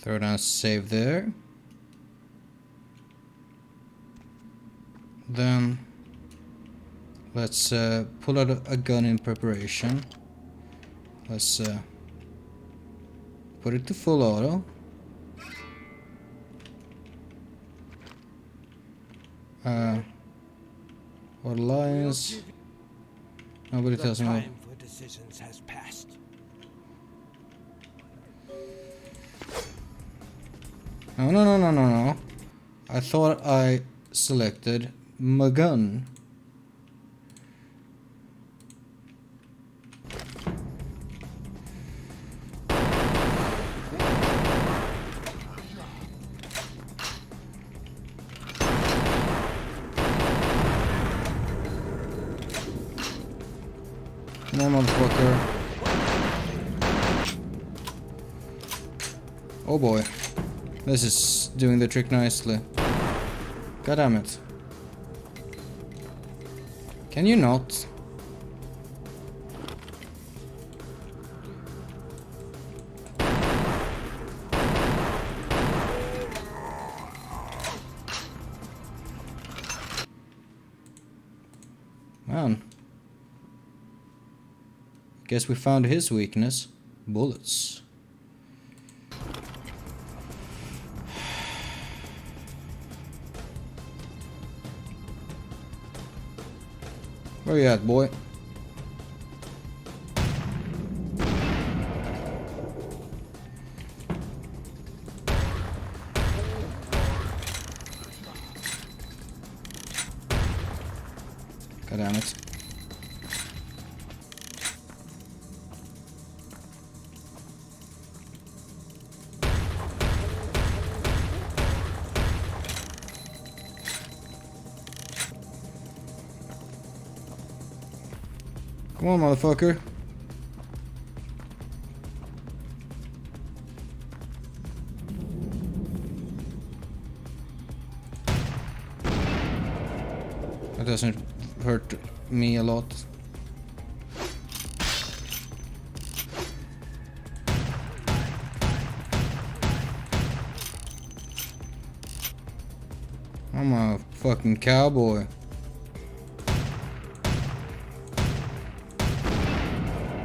Throw down save there. Then let's pull out a gun in preparation. Let's put it to full auto. What lines? Nobody tells me. The time for decisions has passed. No. I thought I selected my gun. Come on, motherfucker. Oh boy. This is doing the trick nicely. God damn it. Can you not? Man. Guess we found his weakness. Bullets. Where you at, boy? God damn it. Come on, motherfucker. That doesn't hurt me a lot. I'm a fucking cowboy.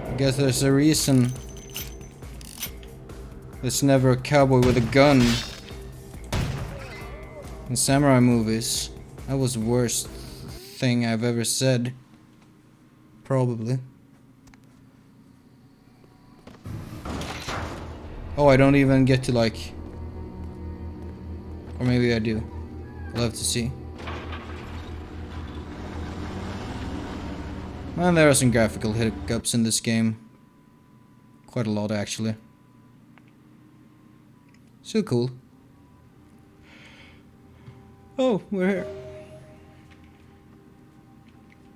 I guess there's a reason there's never a cowboy with a gun in samurai movies. That was the worst thing I've ever said. Probably. Oh, I don't even get to like... Or maybe I do. I'll have to see. Man, there are some graphical hiccups in this game. Quite a lot, actually. Still cool. Oh, we're here.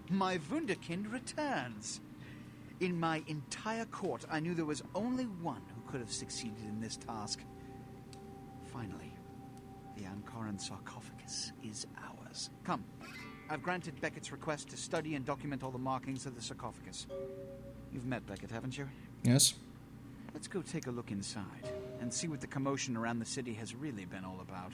My Wunderkind returns. In my entire court, I knew there was only one who could have succeeded in this task. Finally, the Ankaran sarcophagus is ours. Come. I've granted Beckett's request to study and document all the markings of the sarcophagus. You've met Beckett, haven't you? Yes. Let's go take a look inside and see what the commotion around the city has really been all about.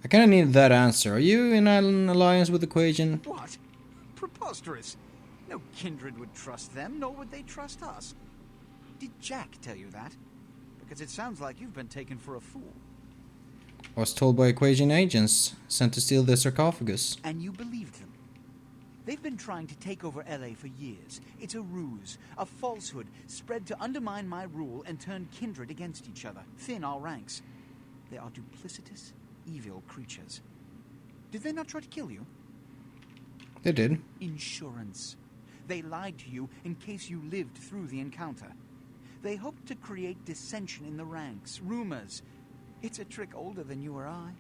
I kinda need that answer. Are you in an alliance with Equation? What? Preposterous. No kindred would trust them, nor would they trust us. Did Jack tell you that? Because it sounds like you've been taken for a fool. I was told by Equation agents sent to steal the sarcophagus. And you believed them. They've been trying to take over LA for years. It's a ruse, a falsehood, spread to undermine my rule and turn kindred against each other, thin our ranks. They are duplicitous, evil creatures. Did they not try to kill you? They did. Insurance. They lied to you in case you lived through the encounter. They hoped to create dissension in the ranks, rumors. It's a trick older than you or I.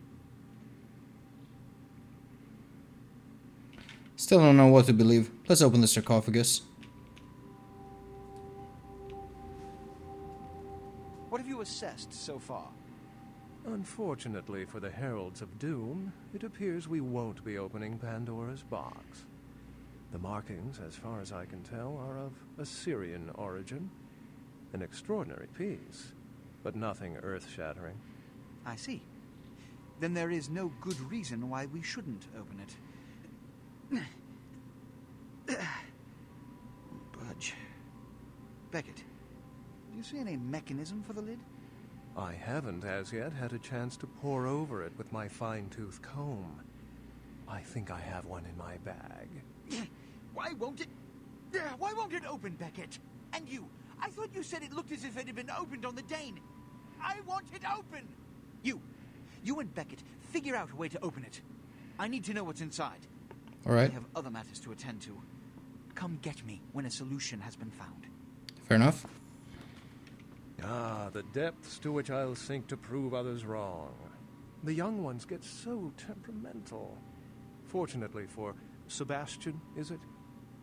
Still don't know what to believe. Let's open the sarcophagus. What have you assessed so far? Unfortunately for the Heralds of Doom, it appears we won't be opening Pandora's box. The markings, as far as I can tell, are of Assyrian origin. An extraordinary piece, but nothing earth-shattering. I see. Then there is no good reason why we shouldn't open it. Budge. Beckett, do you see any mechanism for the lid? I haven't as yet had a chance to pore over it with my fine-tooth comb. I think I have one in my bag. Why won't it open, Beckett? And you, I thought you said it looked as if it had been opened on the Dane. I want it open! You and Beckett, figure out a way to open it. I need to know what's inside. Alright. I have other matters to attend to. Come get me when a solution has been found. Fair enough. Ah, the depths to which I'll sink to prove others wrong. The young ones get so temperamental. Fortunately for Sebastian, is it?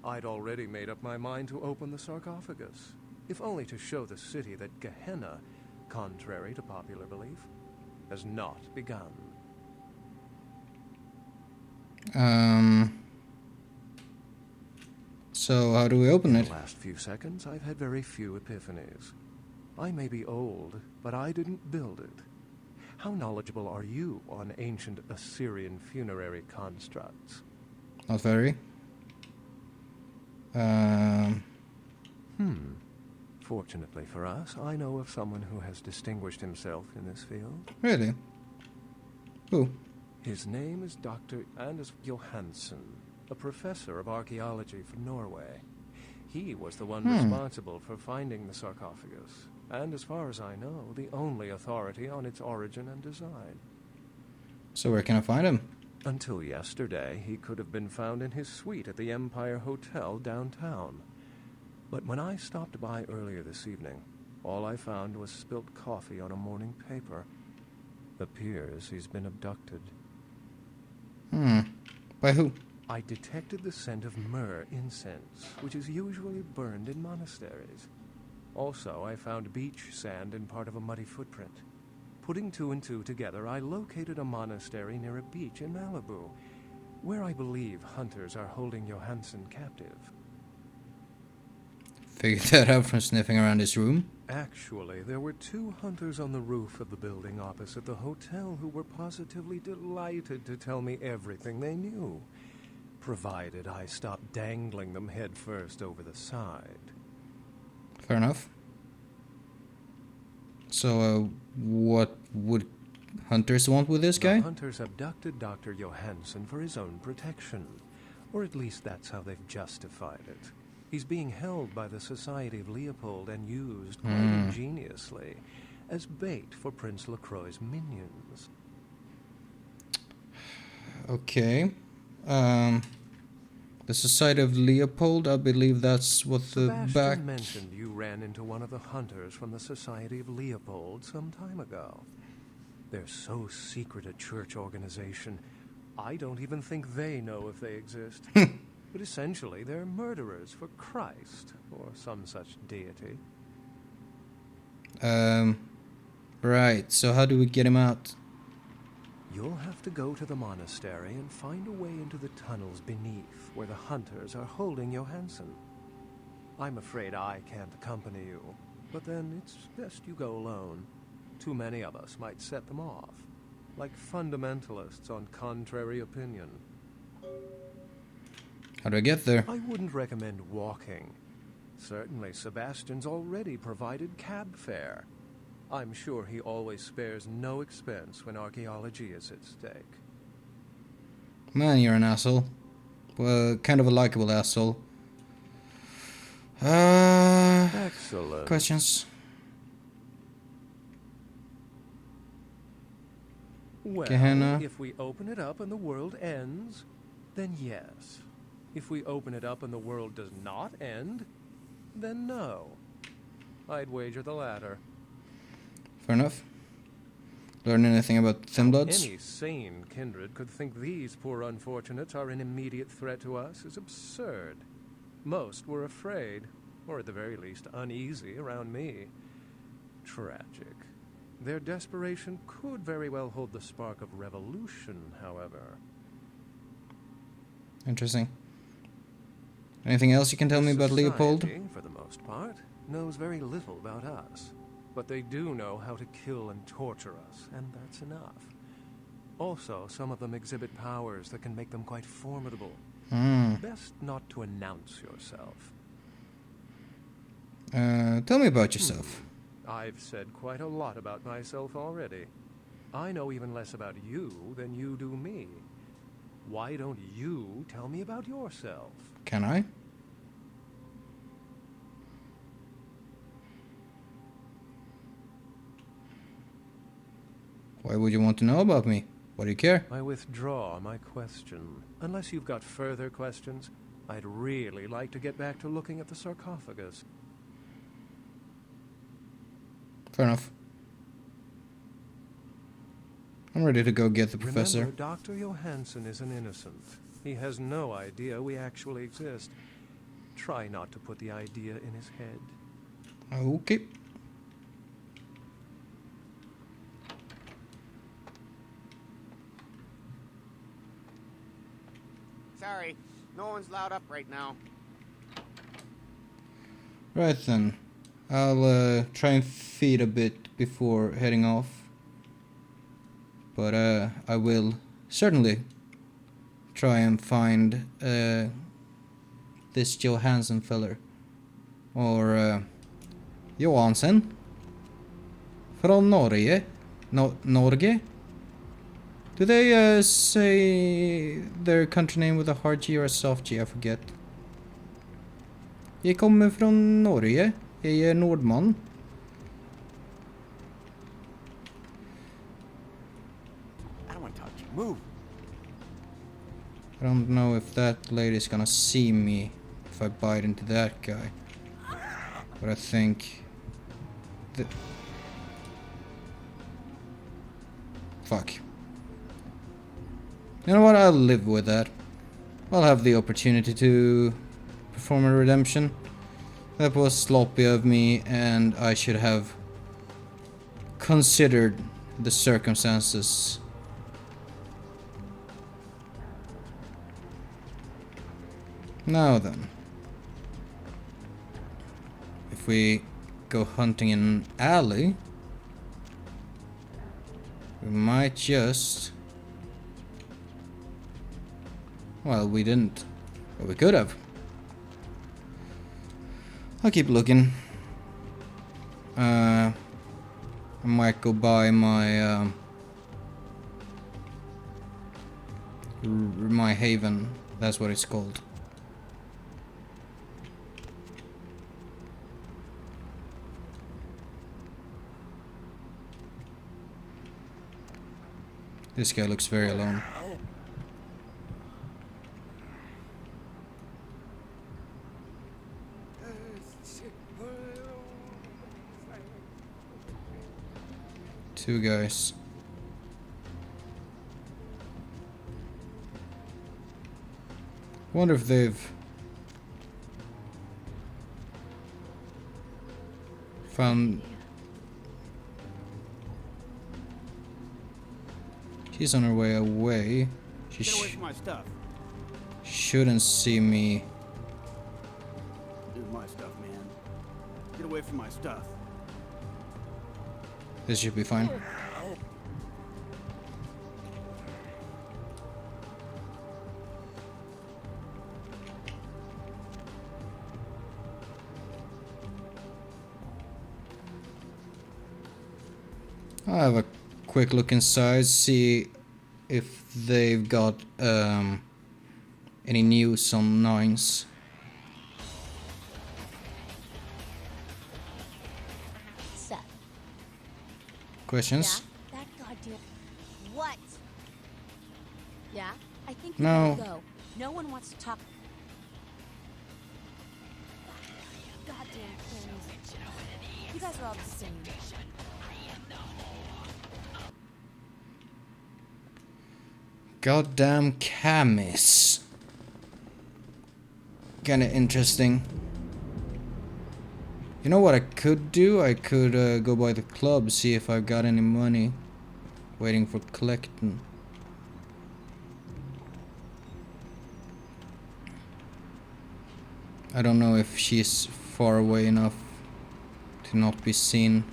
I'd already made up my mind to open the sarcophagus, if only to show the city that Gehenna, contrary to popular belief, has not begun. So how do we open In it? the last few seconds, I've had very few epiphanies. I may be old, but I didn't build it. How knowledgeable are you on ancient Assyrian funerary constructs? Not very. Fortunately for us, I know of someone who has distinguished himself in this field. Really? Who? His name is Dr. Anders Johansen, a professor of archaeology from Norway. He was the one responsible for finding the sarcophagus, and as far as I know, the only authority on its origin and design. So where can I find him? Until yesterday, he could have been found in his suite at the Empire Hotel downtown. But when I stopped by earlier this evening, all I found was spilt coffee on a morning paper. Appears he's been abducted. By who? I detected the scent of myrrh incense, which is usually burned in monasteries. Also, I found beach sand in part of a muddy footprint. Putting two and two together, I located a monastery near a beach in Malibu, where I believe hunters are holding Johansen captive. Figured that out from sniffing around his room. Actually, there were two hunters on the roof of the building opposite the hotel who were positively delighted to tell me everything they knew, provided I stopped dangling them head first over the side. Fair enough. So, what would hunters want with this guy? The hunters abducted Dr. Johansen for his own protection, or at least that's how they've justified it. He's being held by the Society of Leopold and used, quite ingeniously, as bait for Prince Lacroix's minions. Okay. The Society of Leopold, I believe that's what the Sebastian mentioned you ran into one of the hunters from the Society of Leopold some time ago. They're so secret a church organization, I don't even think they know if they exist. But essentially, they're murderers for Christ, or some such deity. Right, so how do we get him out? You'll have to go to the monastery and find a way into the tunnels beneath, where the hunters are holding Johansen. I'm afraid I can't accompany you, but then it's best you go alone. Too many of us might set them off, like fundamentalists on contrary opinion. How do I get there? I wouldn't recommend walking. Certainly, Sebastian's already provided cab fare. I'm sure he always spares no expense when archaeology is at stake. Man, you're an asshole. Well, kind of a likable asshole. Excellent. Questions? Well, Gehenna. if we open it up and the world ends, then yes. If we open it up and the world does not end, then no. I'd wager the latter. Fair enough. Learn anything about Thin Bloods? Any sane kindred could think these poor unfortunates are an immediate threat to us is absurd. Most were afraid, or at the very least uneasy around me. Tragic. Their desperation could very well hold the spark of revolution, however. Interesting. Anything else you can tell me about Leopold? Society, for the most part, knows very little about us. But they do know how to kill and torture us, and that's enough. Also, some of them exhibit powers that can make them quite formidable. Best not to announce yourself. Tell me about yourself. I've said quite a lot about myself already. I know even less about you than you do me. Why don't you tell me about yourself? Can I? Why would you want to know about me? Why do you care? I withdraw my question. Unless you've got further questions, I'd really like to get back to looking at the sarcophagus. Fair enough. I'm ready to go get the professor. Remember, Dr. Johansson is an innocent. He has no idea we actually exist. Try not to put the idea in his head. Okay. Sorry, no one's loud up right now. Right then. I'll try and feed a bit before heading off. But I will certainly try and find this Johansson feller. Or Johansson? Från Norge? Norge? Do they say their country name with a hard G or a soft G? I forget. Jag kommer från Norge. Jag är nordman. I don't want to talk to you. Move. I don't know if that lady's gonna see me if I bite into that guy. But I think... Fuck. You know what? I'll live with that. I'll have the opportunity to perform a redemption. That was sloppy of me, and I should have considered the circumstances. Now then. If we go hunting in an alley, we might just... Well, we didn't. But we could have. I'll keep looking. I might go buy my my haven. That's what it's called. This guy looks very alone. Two guys. Wonder if they've found... She's on her way away. She Get away from my stuff. shouldn't see me. This is my stuff, man. Get away from my stuff. This should be fine. I'll have a quick look inside, see if they've got any news on Nines. Seth. Questions? Yeah? That goddamn... What? Yeah? I think No. you gotta go. No one wants to talk... Goddamn things. You guys are all the same. Goddamn Camis. Kinda interesting. You know what I could do? I could go by the club, see if I've got any money waiting for collecting. I don't know if she's far away enough to not be seen.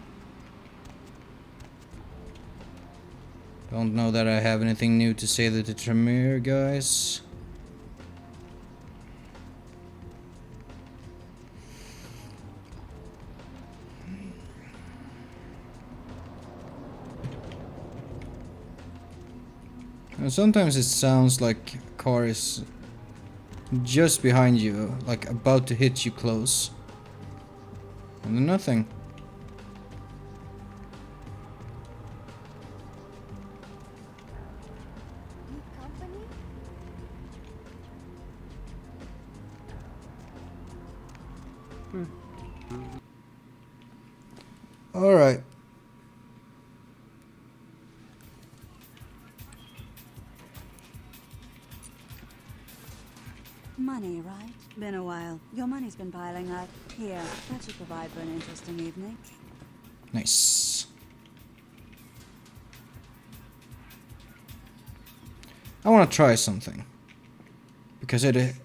Don't know that I have anything new to say to the Tremere guys. And sometimes it sounds like a car is just behind you, like about to hit you close. And then nothing. Need company? All right. Money, right? Been a while. Your money's been piling up. Here, that should provide for an interesting evening. Nice. I want to try something. Because it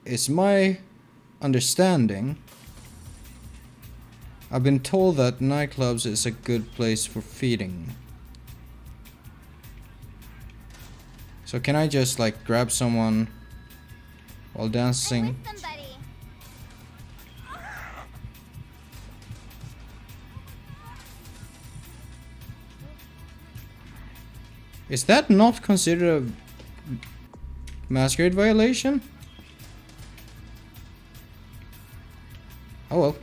is my understanding. I've been told that nightclubs is a good place for feeding. So can I just like grab someone while dancing? I'm with somebody. Is that not considered a Masquerade violation? Oh well.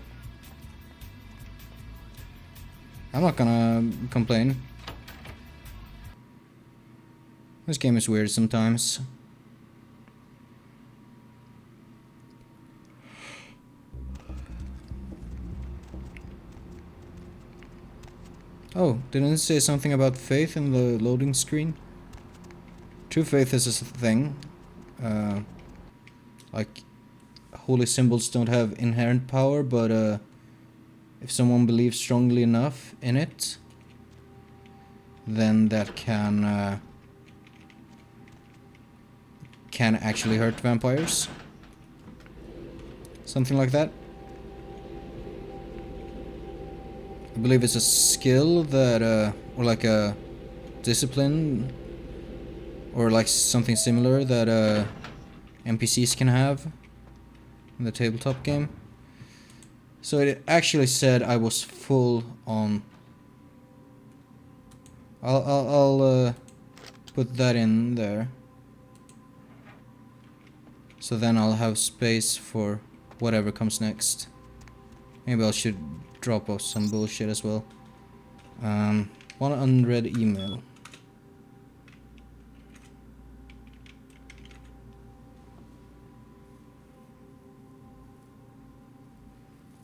I'm not gonna complain. This game is weird sometimes. Oh, didn't it say something about faith in the loading screen? True faith is a thing. Like, holy symbols don't have inherent power, but if someone believes strongly enough in it, then that can actually hurt vampires. Something like that. I believe it's a skill that, or like a discipline, or like something similar that NPCs can have in the tabletop game. So it actually said I was full on. I'll put that in there. So then I'll have space for whatever comes next. Maybe I should drop off some bullshit as well. One unread email.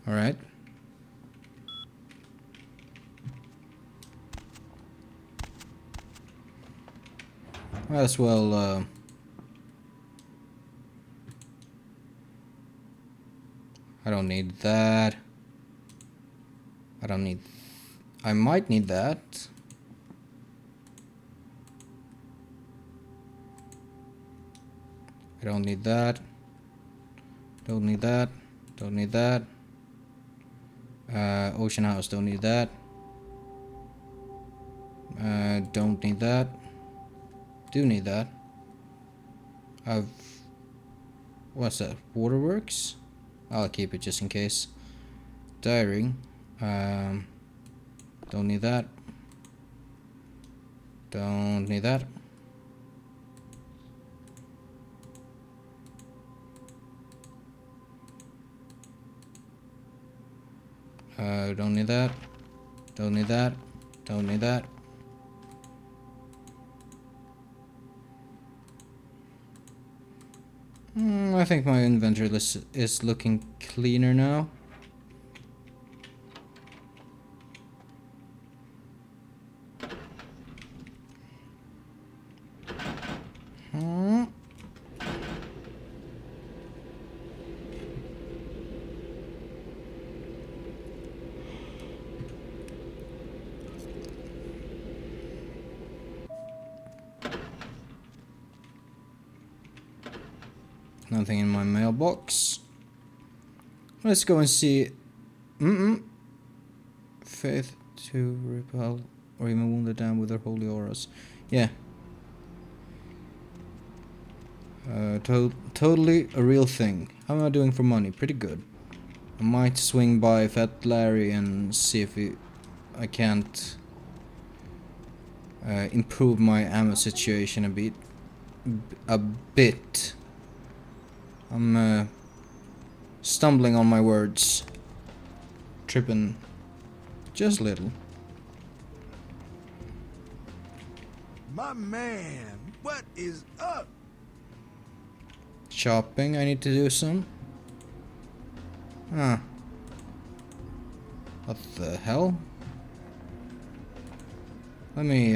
Alright. Might as well I don't need that. I don't need... I might need that. I don't need that. Don't need that. Don't need that. Ocean House, don't need that. Don't need that. Do need that. What's that? Waterworks? I'll keep it just in case. Diary. Don't need that. Don't need that. Don't need that. Don't need that. Don't need that. I think my inventory list is looking cleaner now. Nothing in my mailbox. Let's go and see. Faith to repel or even wound the damned with their holy auras. Yeah. Totally a real thing. How am I doing for money? Pretty good. I might swing by Fat Larry and see if I can't improve my ammo situation a bit. I'm stumbling on my words. Tripping just a little. My man, what is up? Shopping, I need to do some. Huh. What the hell? Let me,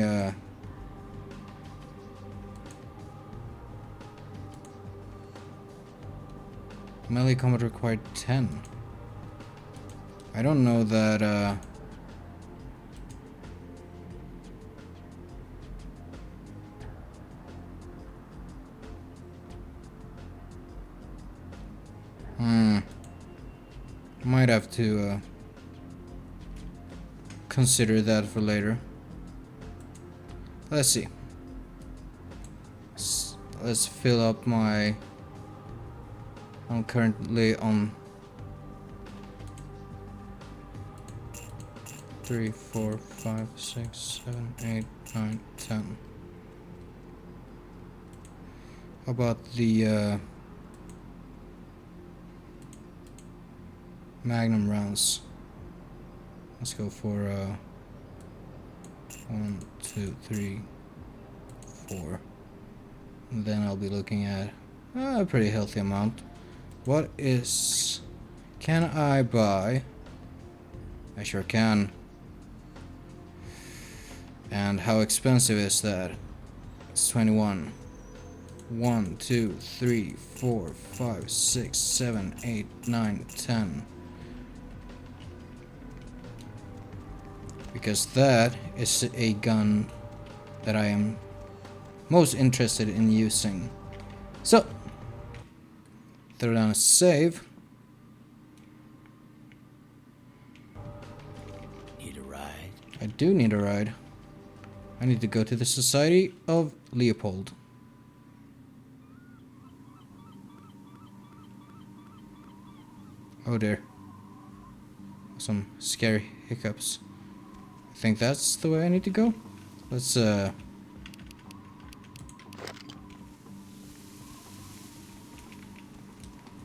melee combat required 10. I don't know that, might have to, consider that for later. Let's see. Let's fill up my... I'm currently on 3, 4, 5, 6, 7, 8, 9, 10. How about the Magnum rounds? Let's go for 1, 2, 3, 4. And then I'll be looking at a pretty healthy amount. What is... Can I buy? I sure can. And how expensive is that? It's 21. 1, 2, 3, 4, 5, 6, 7, 8, 9, 10. Because that is a gun that I am most interested in using. So, throw down a save. Need a ride? I do need a ride. I need to go to the Society of Leopold. Oh dear. Some scary hiccups. I think that's the way I need to go. Let's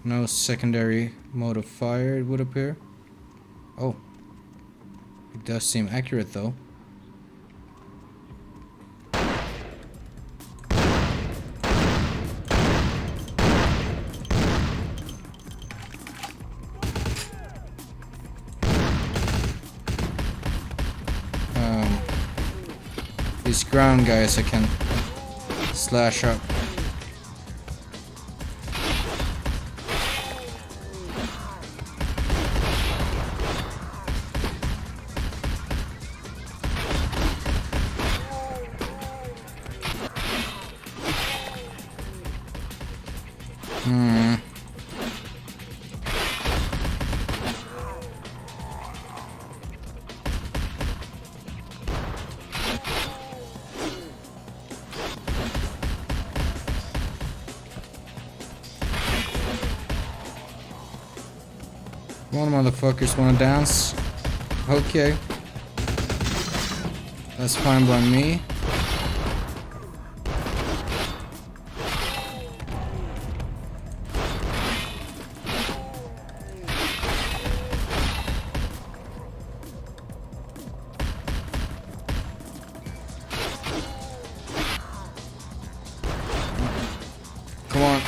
no secondary mode of fire, it would appear. Oh. It does seem accurate though. These ground guys I can slash up. One motherfuckers wanna dance? Okay. That's fine by me. Come on.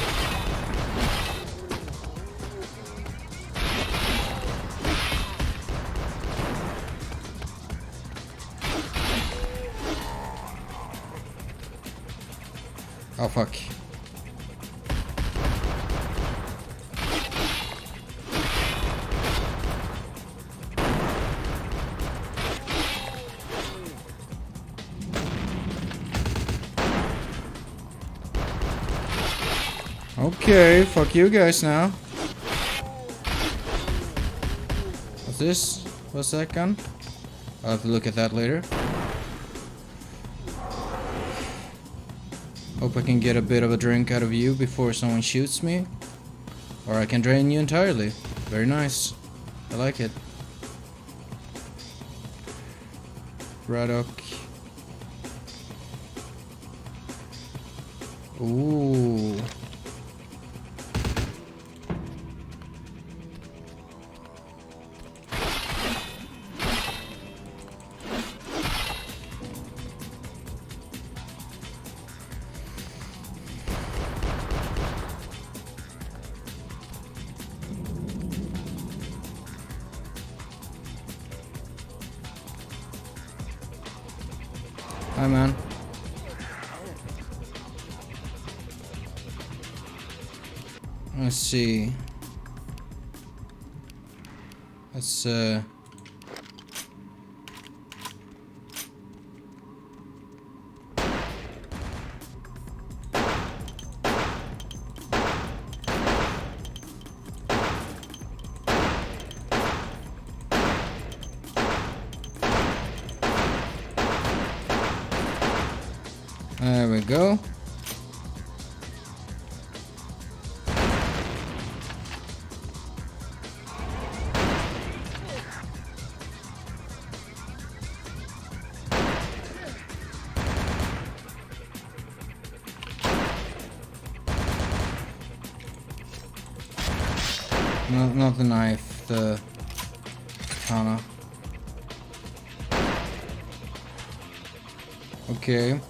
Oh fuck. Okay, fuck you guys now. this? What's that gun? I'll have to look at that later. Hope I can get a bit of a drink out of you before someone shoots me. Or I can drain you entirely. Very nice. I like it. Braddock. Ooh. Hi, man. Let's see. Let's there we go. No, not the knife, the katana. Okay.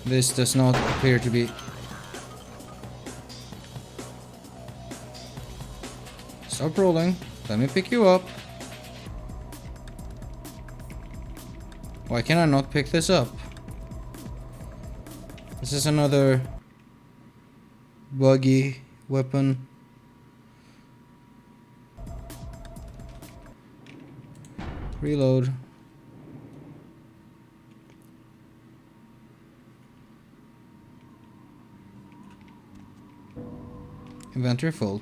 This does not appear to be... Stop rolling. Let me pick you up. Why can I not pick this up? This is another buggy weapon. Reload. Inventory full.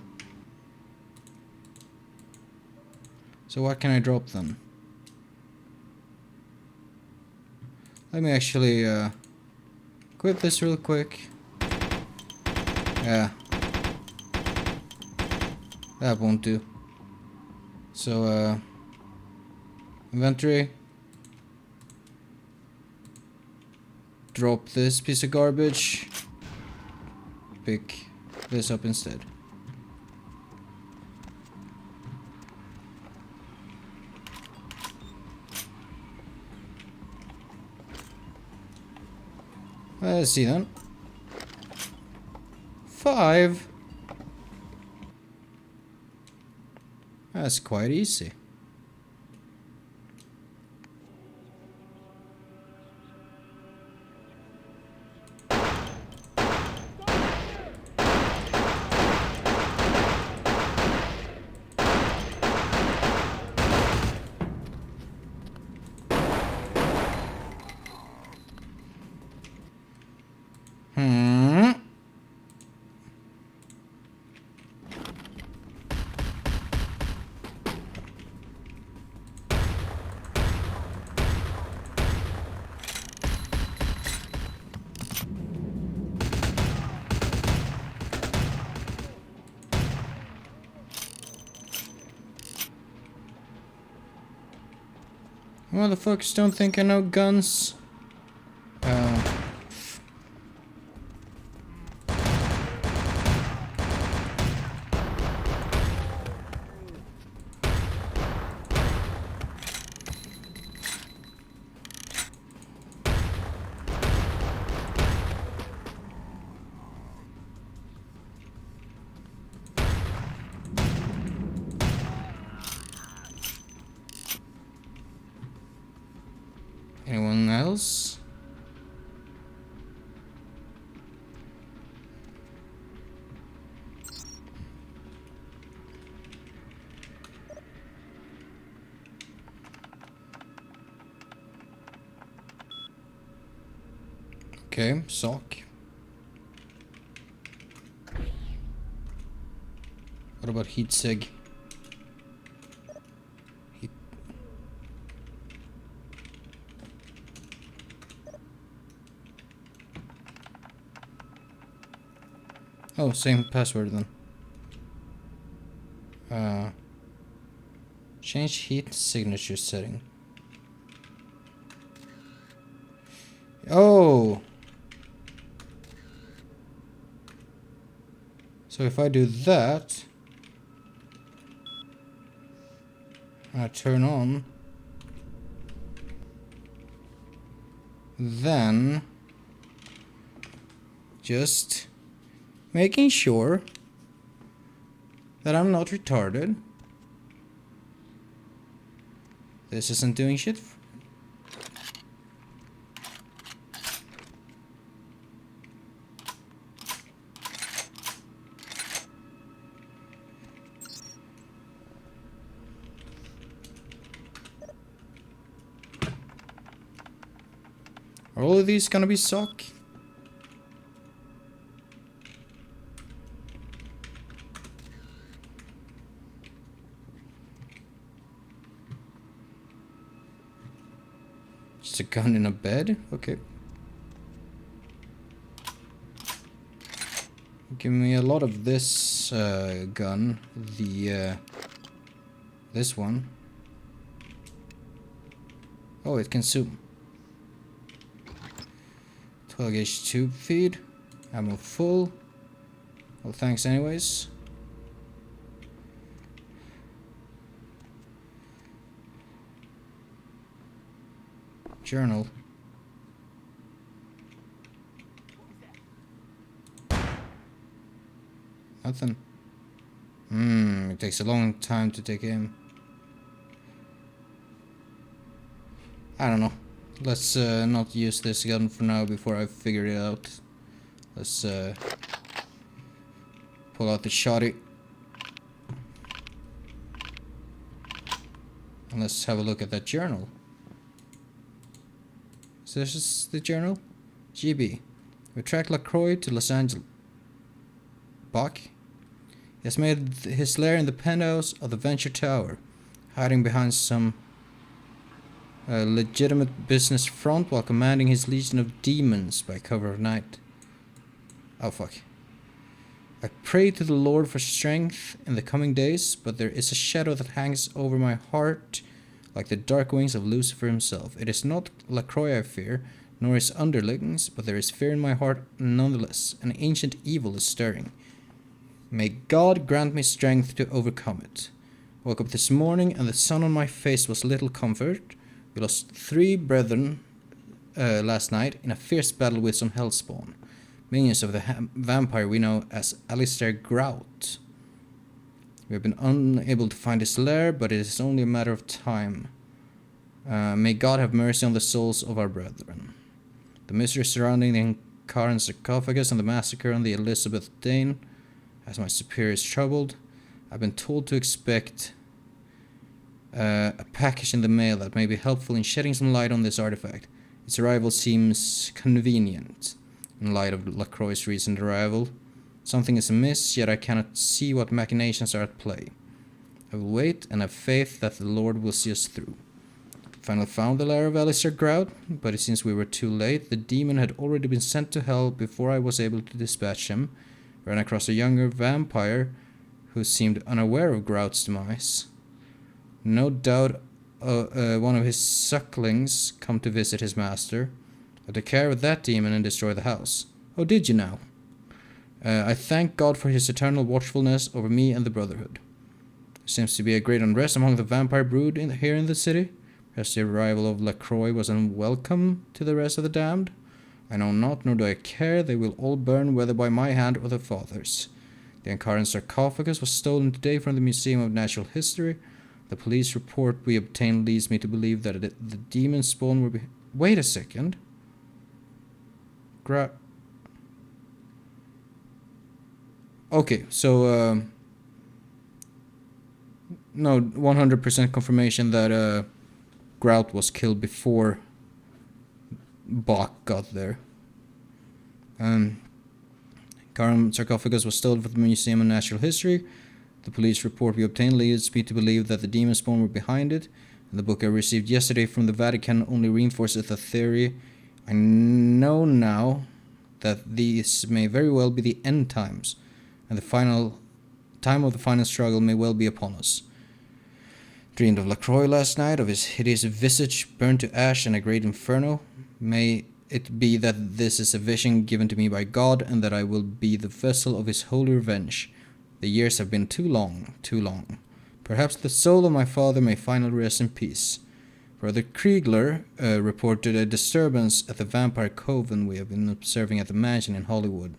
So what can I drop then? Let me actually equip this real quick. Yeah. That won't do. So inventory. Drop this piece of garbage. Pick this up instead. Let's see then. 5. That's quite easy. Motherfuckers don't think I know guns. Anyone else? Okay, sock. What about heat sig? Heat. Oh, same password then. Change heat signature setting. Oh! So if I do that, I turn on, then just making sure that I'm not retarded. This isn't doing shit. Are all of these gonna be suck? Just a gun in a bed? Okay. Give me a lot of this gun. This one. Oh, it can zoom. 12 gauge tube feed. Ammo full. Well, thanks anyways. Journal. Nothing. It takes a long time to take aim. I don't know. Let's not use this gun for now before I figure it out. Let's pull out the shotty. And let's have a look at that journal. So this is the journal? GB. We tracked LaCroix to Los Angeles. Bach? He has made his lair in the penthouse of the Venture Tower, hiding behind some legitimate business front while commanding his legion of demons by cover of night. Oh fuck. I pray to the Lord for strength in the coming days, but there is a shadow that hangs over my heart like the dark wings of Lucifer himself. It is not LaCroix I fear, nor his underlings, but there is fear in my heart nonetheless. An ancient evil is stirring. May God grant me strength to overcome it. Woke up this morning and the sun on my face was little comfort. We lost 3 brethren last night in a fierce battle with some hellspawn. Minions of the vampire we know as Alistair Grout. We have been unable to find his lair, but it is only a matter of time. May God have mercy on the souls of our brethren. The mystery surrounding the Karen sarcophagus and the massacre on the Elizabeth Dane has my superiors troubled. I've been told to expect a package in the mail that may be helpful in shedding some light on this artifact. Its arrival seems convenient in light of LaCroix's recent arrival. Something is amiss, yet I cannot see what machinations are at play. I will wait and have faith that the Lord will see us through. Finally found the lair of Alistair Grout, but since we were too late, the demon had already been sent to hell before I was able to dispatch him. Ran across a younger vampire who seemed unaware of Grout's demise. No doubt one of his sucklings come to visit his master. I took care of that demon and destroyed the house. Oh, did you now? I thank God for his eternal watchfulness over me and the Brotherhood. There seems to be a great unrest among the vampire brood here in the city. Perhaps the arrival of LaCroix was unwelcome to the rest of the damned. I know not, nor do I care. They will all burn, whether by my hand or the Father's. The Ankaran sarcophagus was stolen today from the Museum of Natural History. The police report we obtained leads me to believe that the demon spawn will be... Wait a second. Okay, so... no, 100% confirmation that Grout was killed before Bach got there. Karam sarcophagus was stolen from the Museum of Natural History. The police report we obtained leads me to believe that the demon spawn were behind it, and the book I received yesterday from the Vatican only reinforces the theory. I know now that these may very well be the end times, and the final time of the final struggle may well be upon us. Dreamed of Lacroix last night, of his hideous visage burned to ash in a great inferno. May it be that this is a vision given to me by God, and that I will be the vessel of his holy revenge. The years have been too long, too long. Perhaps the soul of my father may finally rest in peace. Brother Kriegler reported a disturbance at the vampire coven we have been observing at the mansion in Hollywood.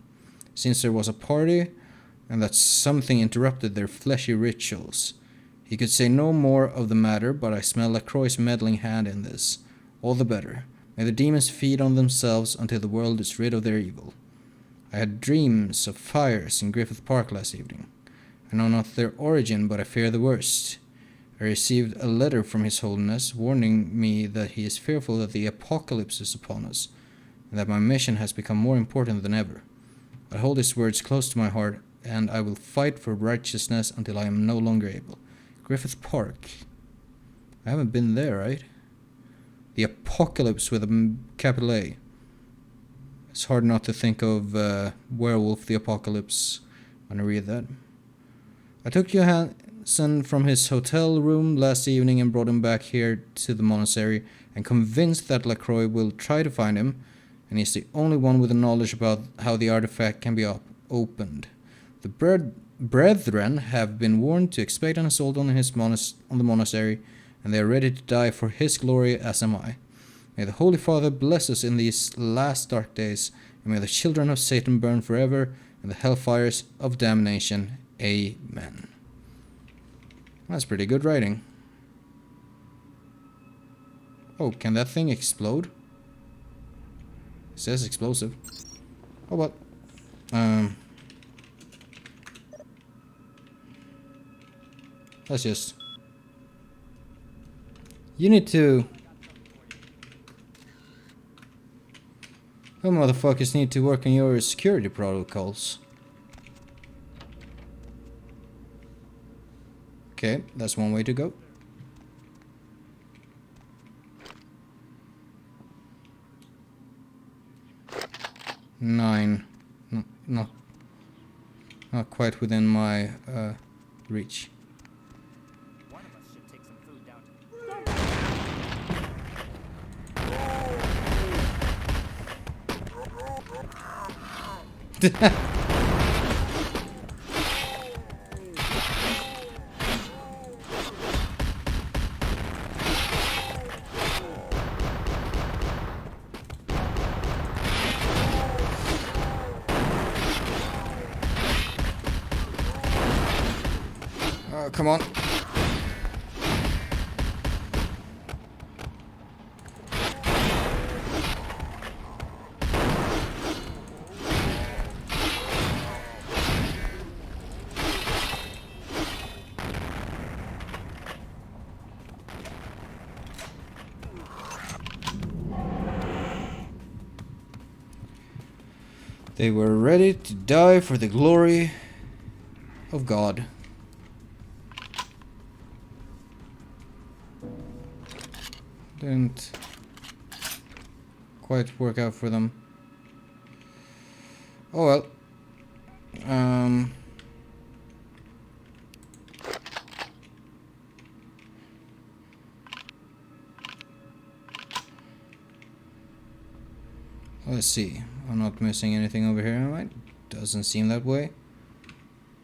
Since there was a party, and that something interrupted their fleshy rituals. He could say no more of the matter, but I smell Lacroix's meddling hand in this. All the better. May the demons feed on themselves until the world is rid of their evil. I had dreams of fires in Griffith Park last evening. I know not their origin, but I fear the worst. I received a letter from His Holiness warning me that he is fearful that the apocalypse is upon us, and that my mission has become more important than ever. I hold his words close to my heart, and I will fight for righteousness until I am no longer able. Griffith Park. I haven't been there, right? The apocalypse with a capital A. It's hard not to think of Werewolf the Apocalypse when I read that. I took Johansson from his hotel room last evening and brought him back here to the monastery, and convinced that Lacroix will try to find him, and he's the only one with the knowledge about how the artifact can be opened. The brethren have been warned to expect an assault on the monastery, and they are ready to die for his glory, as am I. May the Holy Father bless us in these last dark days, and may the children of Satan burn forever in the hellfires of damnation. Amen. That's pretty good writing. Oh, can that thing explode? It says explosive. Oh, well. Let's just... You need to... You motherfuckers need to work on your security protocols. Okay, that's one way to go. Nine. Not quite within my reach. One of us should take some food down to Come on. They were ready to die for the glory of God. Didn't quite work out for them. Oh well. Let's see. I'm not missing anything over here, am I? Doesn't seem that way.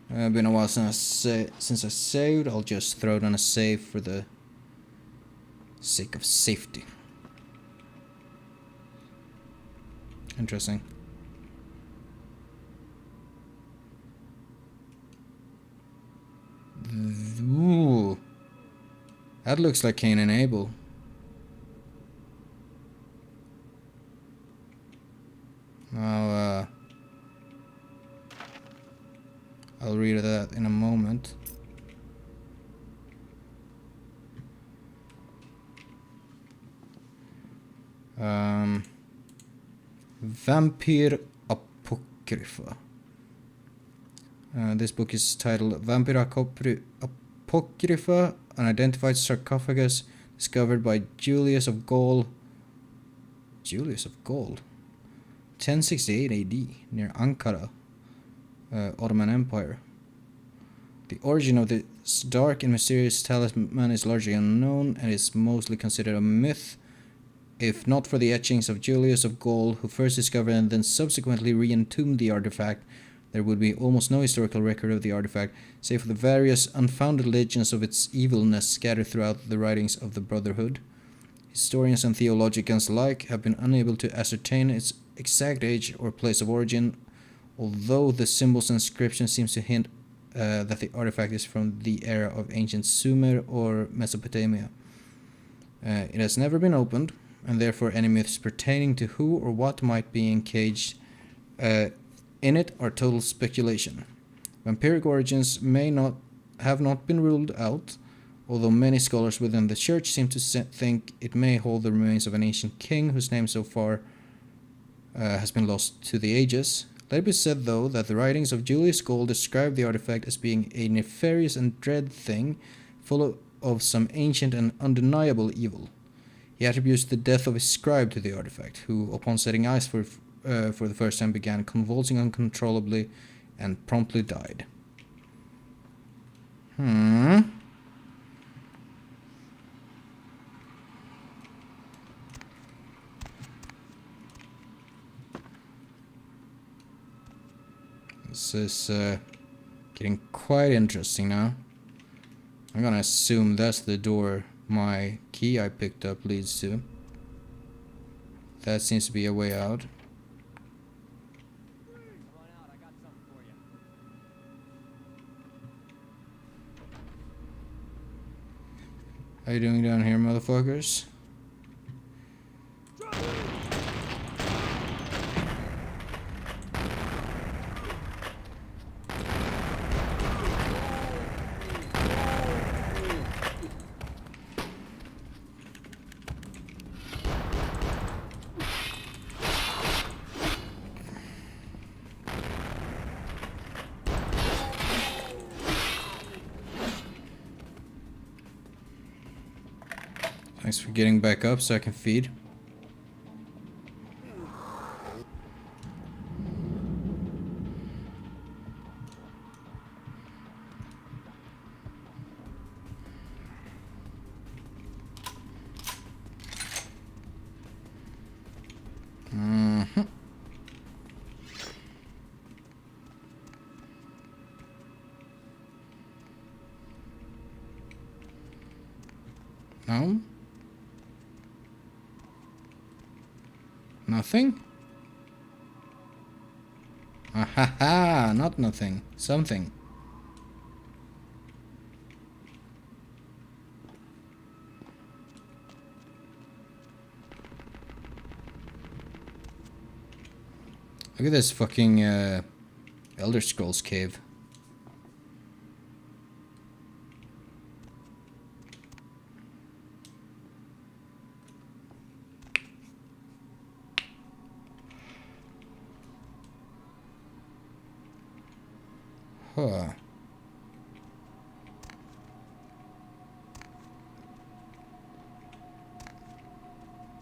Been a while since I saved. I'll just throw it on a save for the sake of safety. Interesting. Ooh. That looks like Cain and Abel. I'll read that in a moment. Vampyr Apocrypha. This book is titled Vampira Apocrypha, Unidentified Sarcophagus, discovered by Julius of Gaul. Julius of Gaul? 1068 AD, near Ankara, Ottoman Empire. The origin of this dark and mysterious talisman is largely unknown and is mostly considered a myth, if not for the etchings of Julius of Gaul, who first discovered and then subsequently re-entombed the artifact. There would be almost no historical record of the artifact, save for the various unfounded legends of its evilness scattered throughout the writings of the Brotherhood. Historians and theologians alike have been unable to ascertain its exact age or place of origin, although the symbols and inscription seems to hint that the artifact is from the era of ancient Sumer or Mesopotamia. It has never been opened, and therefore any myths pertaining to who or what might be encaged in it are total speculation. Vampiric origins have not been ruled out, although many scholars within the church seem to think it may hold the remains of an ancient king whose name so far has been lost to the ages. Let it be said, though, that the writings of Julius Gaul describe the artifact as being a nefarious and dread thing, full of some ancient and undeniable evil. He attributes the death of his scribe to the artifact, who, upon setting eyes for the first time, began convulsing uncontrollably and promptly died. This is getting quite interesting now. I'm gonna assume that's the door my key I picked up leads to. That seems to be a way out. Come on out, I got something for you. How you doing down here, motherfuckers? Thanks for getting back up so I can feed. No? Nothing? Ah ha ha! Not nothing. Something. Look at this fucking Elder Scrolls cave. Huh.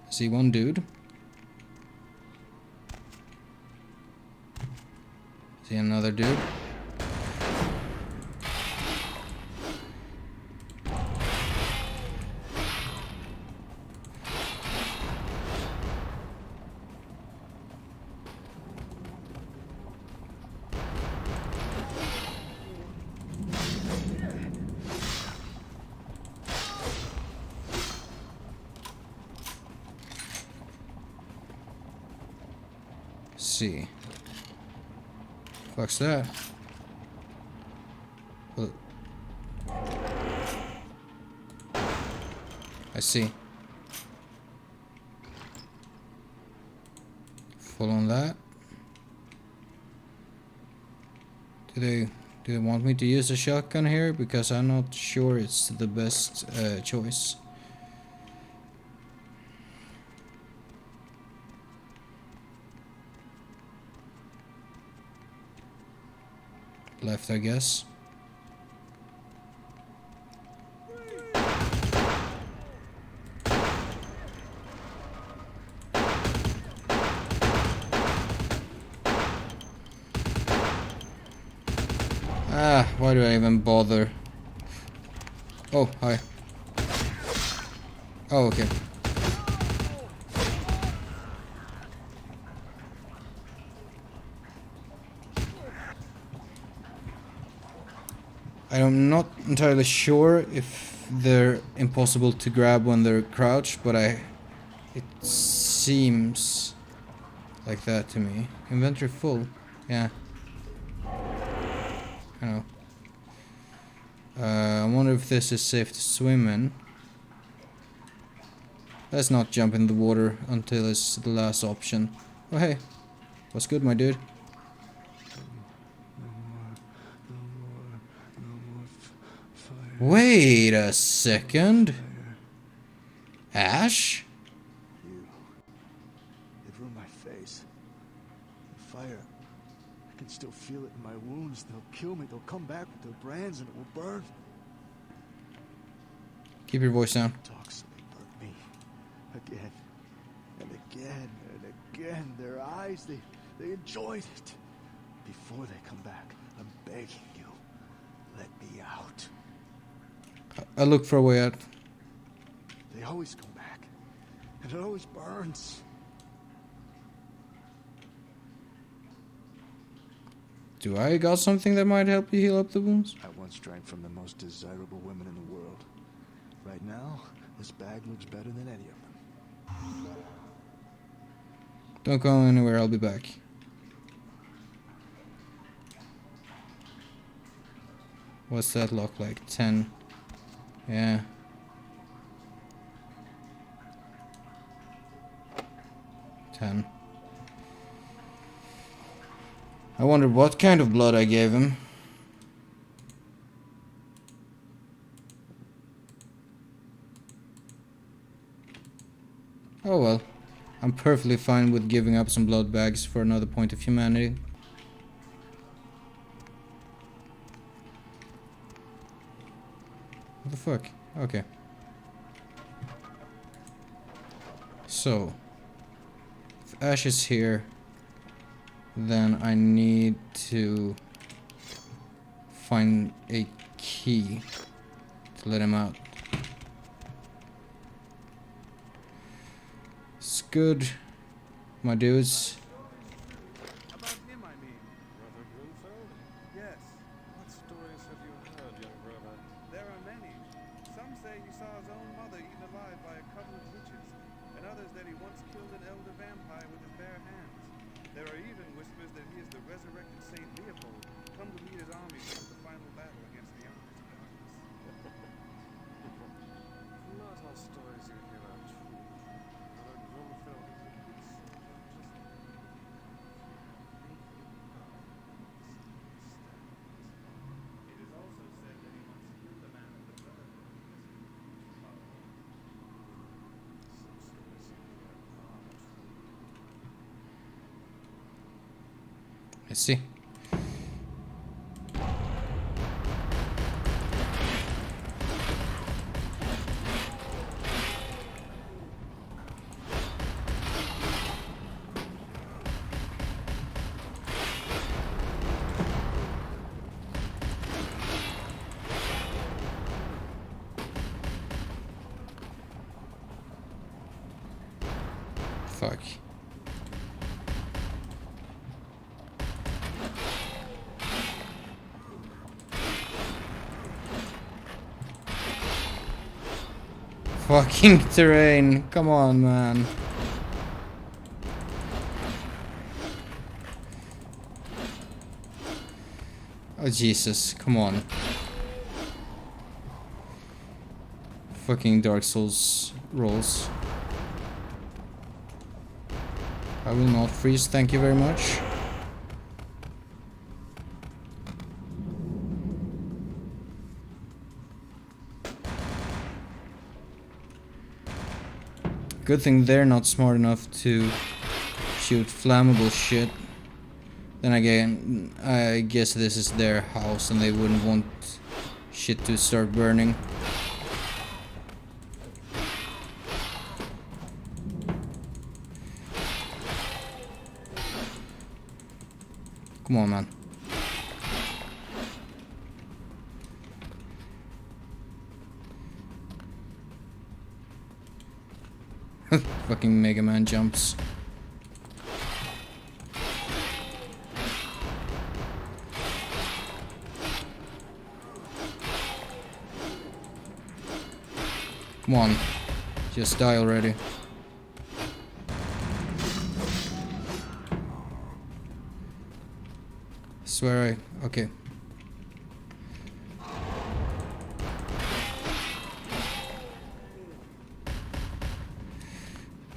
I see one dude. See another dude. See. Fuck's that? Well, I see. Full on that. Do they want me to use a shotgun here? Because I'm not sure it's the best choice. left, I guess. Ah, why do I even bother? Oh, hi. Oh, okay. I'm not entirely sure if they're impossible to grab when they're crouched, but it seems like that to me. Inventory full. Yeah. I know. I wonder if this is safe to swim in. Let's not jump in the water until it's the last option. Oh hey, what's good, my dude? Wait a second. Ash? It ruined my face. The fire. I can still feel it in my wounds. They'll kill me. They'll come back with their brands and it will burn. Keep your voice down. Toxically burn me. Again. And again. And again. Their eyes, they enjoyed it. Before they come back, I'm begging you. Let me out. I look for a way out. They always come back. And it always burns. Do I got something that might help you heal up the wounds? I once drank from the most desirable women in the world. Right now, this bag looks better than any of them. Don't go anywhere, I'll be back. What's that look like? 10. Yeah. 10. I wonder what kind of blood I gave him. Oh well. I'm perfectly fine with giving up some blood bags for another point of humanity. What the fuck? Okay. So, if Ash is here, then I need to find a key to let him out. It's good, my dudes. About him, I mean. Brother Grunfeld? Yes. What stories have you heard, young brother? There are many. Some say he saw his own mother eaten alive by a couple of witches, and others that he once killed an elder vampire with his bare hands. There are even whispers that he is the resurrected Saint Leopold, come to lead his army in the final battle against the Emperor's darkness. Not all stories you hear are true. Brother Grunfeld is a good soul, It is also said that he once killed a man with the Brotherhood I see. Fuck. Fucking terrain. Come on, man. Oh, Jesus. Come on. Fucking Dark Souls rolls. I will not freeze, thank you very much. Good thing they're not smart enough to shoot flammable shit. Then again, I guess this is their house and they wouldn't want shit to start burning. Come on, man. Fucking Mega Man jumps. Come on. Just die already. Swear I... okay.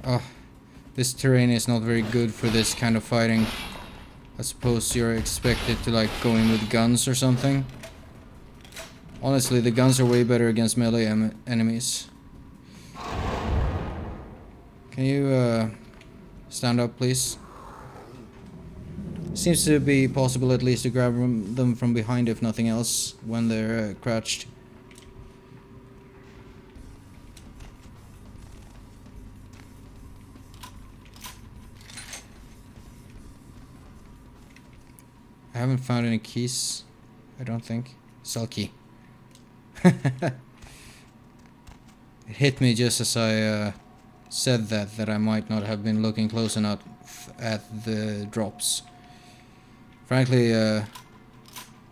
Oh, this terrain is not very good for this kind of fighting. I suppose you're expected to like go in with guns or something. Honestly, the guns are way better against melee enemies. Can you stand up, please? Seems to be possible at least to grab them from behind, if nothing else, when they're crouched. I haven't found any keys, I don't think. Cell key. It hit me just as I said that I might not have been looking close enough at the drops. Frankly,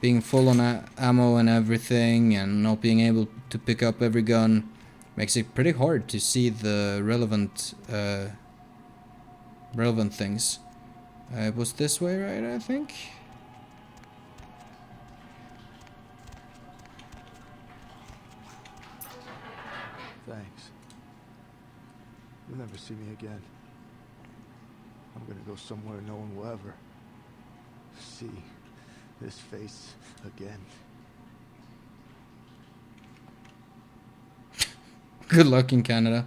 being full on ammo and everything and not being able to pick up every gun makes it pretty hard to see the relevant things. It was this way, right, I think? Thanks. You'll never see me again. I'm gonna go somewhere no one will ever see this face again. Good luck in Canada.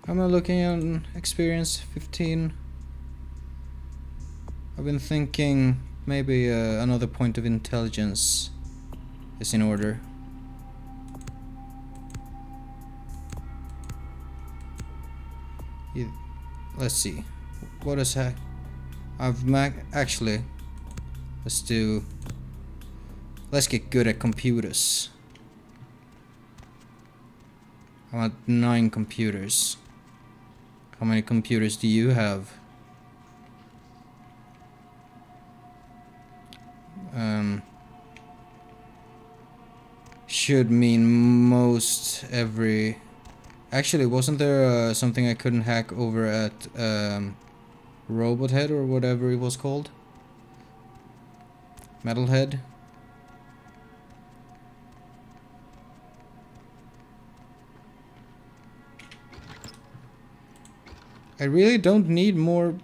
Am I looking at experience 15? I've been thinking maybe another point of intelligence is in order. Let's see. What is that? Actually, let's get good at computers. I want 9 computers. How many computers do you have? Should mean most every... Actually, wasn't there something I couldn't hack over at Robot Head or whatever it was called? Metalhead? I really don't need more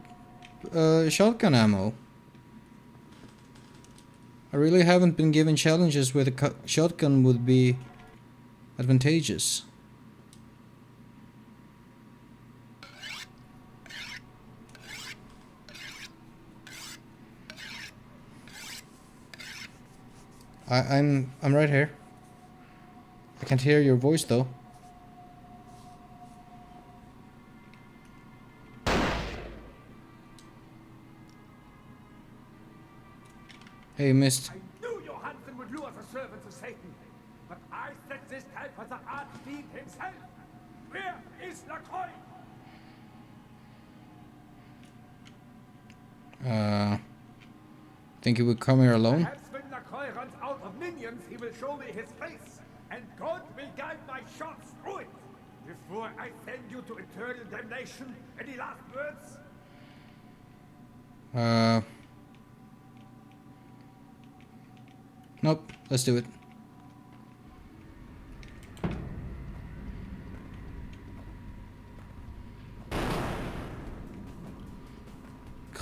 shotgun ammo. I really haven't been given challenges where the shotgun would be advantageous. I'm right here. I can't hear your voice though. Hey, Mist. I knew Johansen would lure the servants of Satan, but I set this type for the Archfiend himself. Where is Lacroix? Think you would come here alone? Perhaps when Lacroix runs out of minions, he will show me his face, and God will guide my shots through it. Before I send you to eternal damnation, any last words? Nope, let's do it.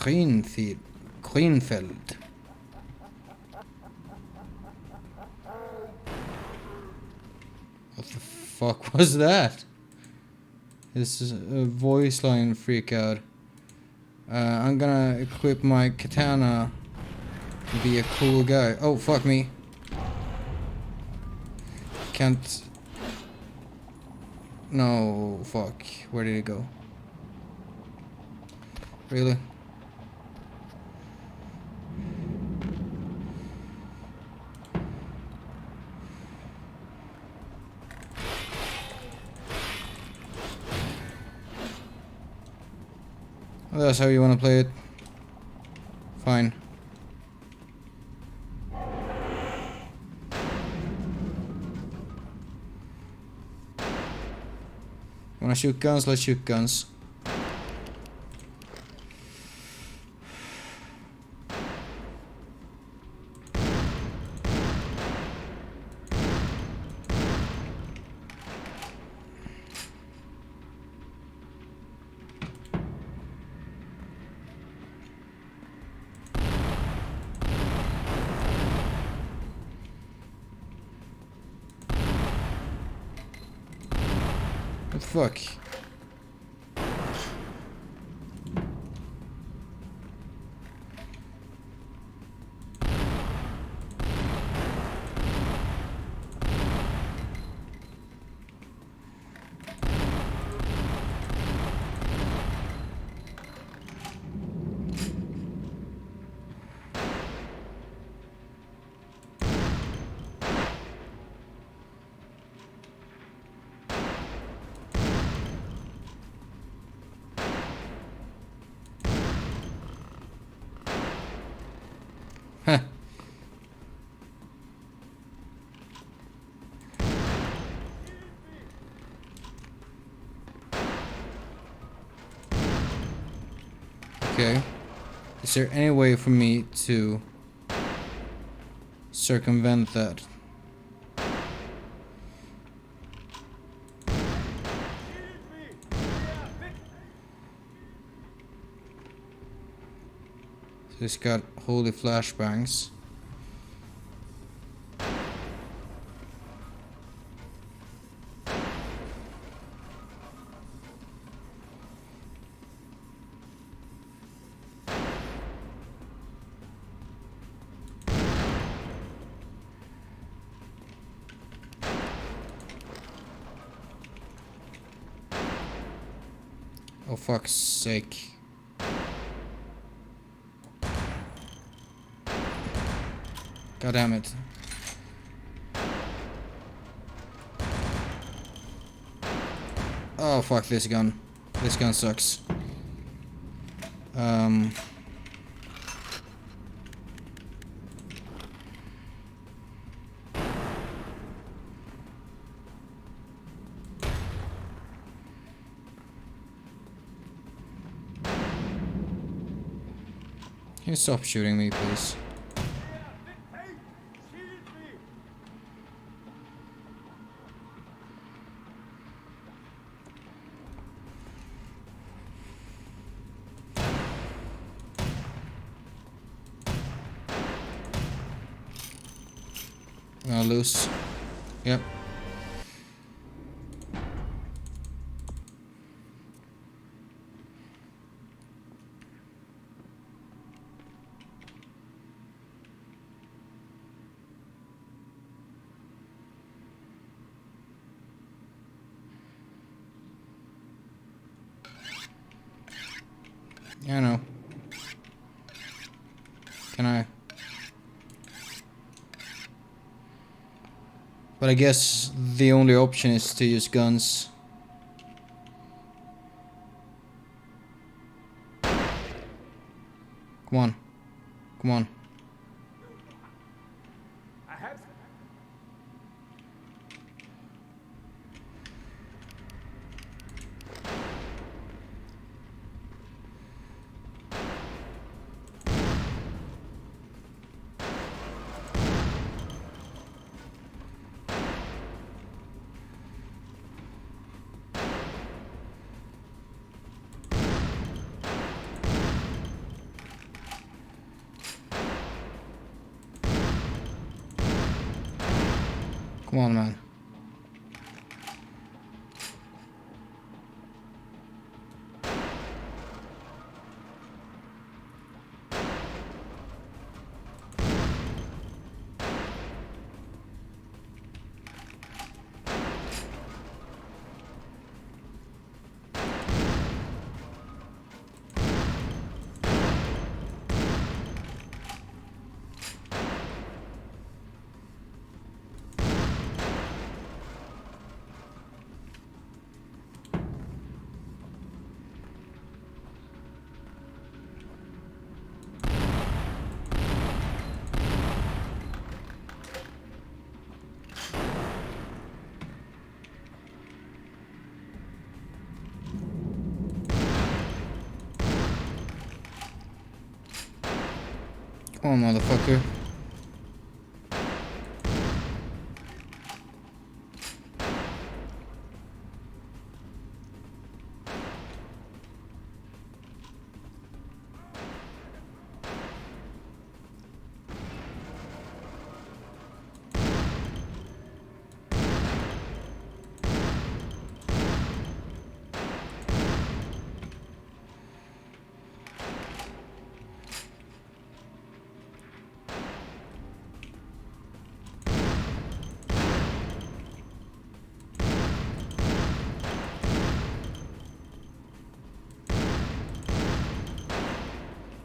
Greenfeld. What the fuck was that? This is a voice line freak out. I'm gonna equip my katana to be a cool guy. Oh, fuck me. Can't... No, fuck. Where did it go? Really? Well, that's how you want to play it. Fine. Wanna shoot guns? Let's shoot guns. What the fuck? Huh. Okay. Is there any way for me to circumvent that? So it's got holy flashbangs. Oh, fuck's sake. God damn it. Oh, fuck this gun. This gun sucks. Can you stop shooting me, please? Loose. Yep. Yeah, I know. Can I? But I guess the only option is to use guns. Come on. Come on. I have. Come on, man. Come on, motherfucker.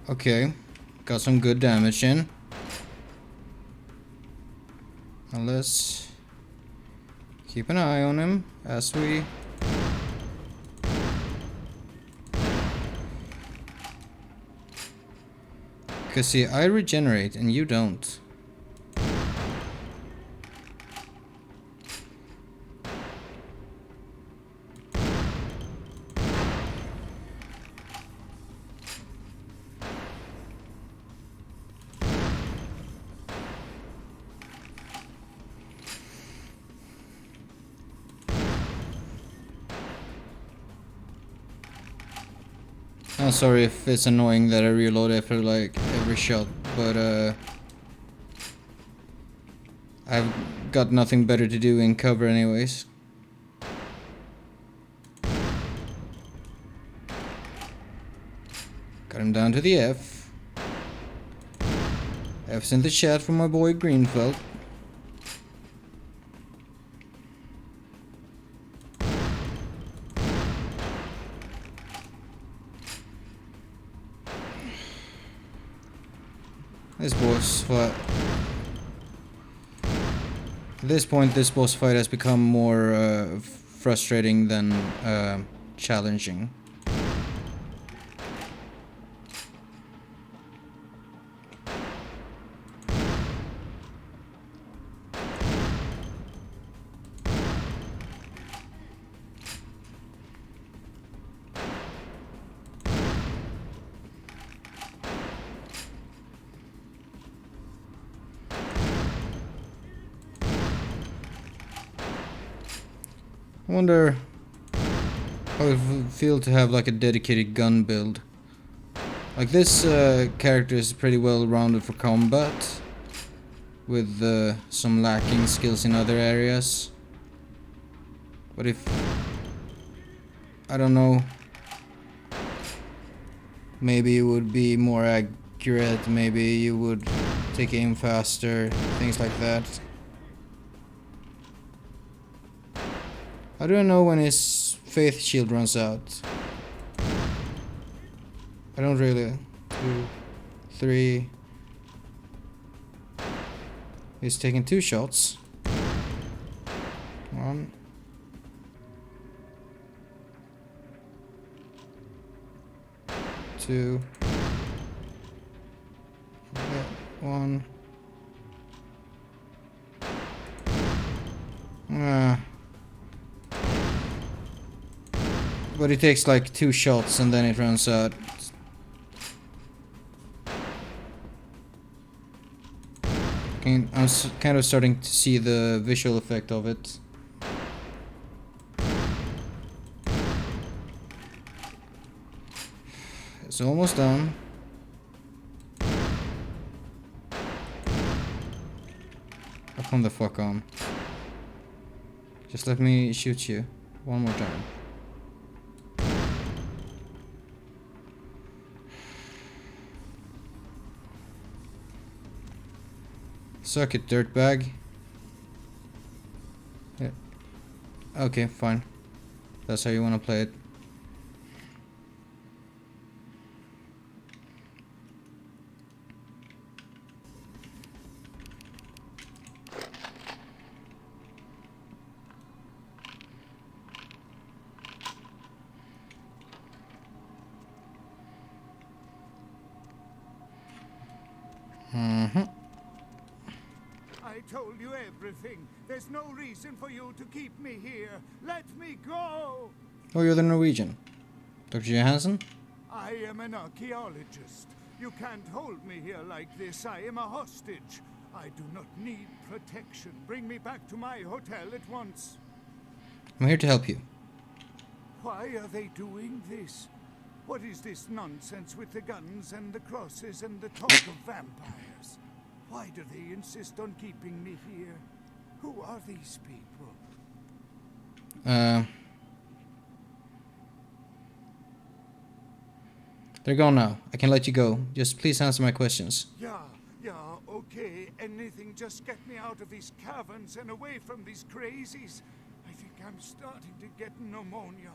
Okay, got some good damage in. Now let's keep an eye on him as we... Cause see, I regenerate and you don't. I'm sorry if it's annoying that I reload after like every shot, but I've got nothing better to do in cover anyways. Got him down to the F. F's in the chat from my boy Greenfeld. This boss fight. At this point, this boss fight has become more frustrating than challenging. I wonder how it would feel to have like a dedicated gun build. Like this character is pretty well rounded for combat, with some lacking skills in other areas. But if, I don't know, maybe you would be more accurate, maybe you would take aim faster, things like that. How do I know when his faith shield runs out? I don't really. 2, 3. He's taking 2 shots. 1. 2. 1. But it takes like 2 shots and then it runs out. I'm kind of starting to see the visual effect of it. It's almost done. Oh, come the fuck on. Just let me shoot you one more time. Suck it, dirtbag. Yeah. Okay, fine. That's how you want to play it. I told you everything. There's no reason for you to keep me here. Let me go! Oh, you're the Norwegian. Dr. Johansson? I am an archaeologist. You can't hold me here like this. I am a hostage. I do not need protection. Bring me back to my hotel at once. I'm here to help you. Why are they doing this? What is this nonsense with the guns and the crosses and the talk of vampires? Why do they insist on keeping me here? Who are these people? They're gone now. I can let you go. Just please answer my questions. Yeah, okay. Anything, just get me out of these caverns and away from these crazies. I think I'm starting to get pneumonia.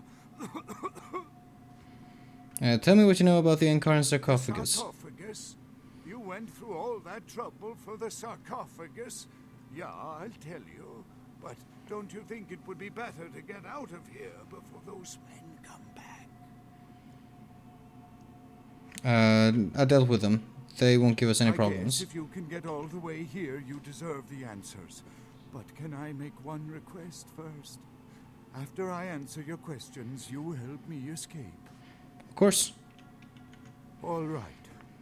Tell me what you know about the Ankaran sarcophagus. Sarcophagus? You went through all that trouble for the sarcophagus? Yeah, I'll tell you. But don't you think it would be better to get out of here before those men come back? I dealt with them. They won't give us any I problems. guess if you can get all the way here, you deserve the answers. But can I make one request first? After I answer your questions, you help me escape. Of course. All right.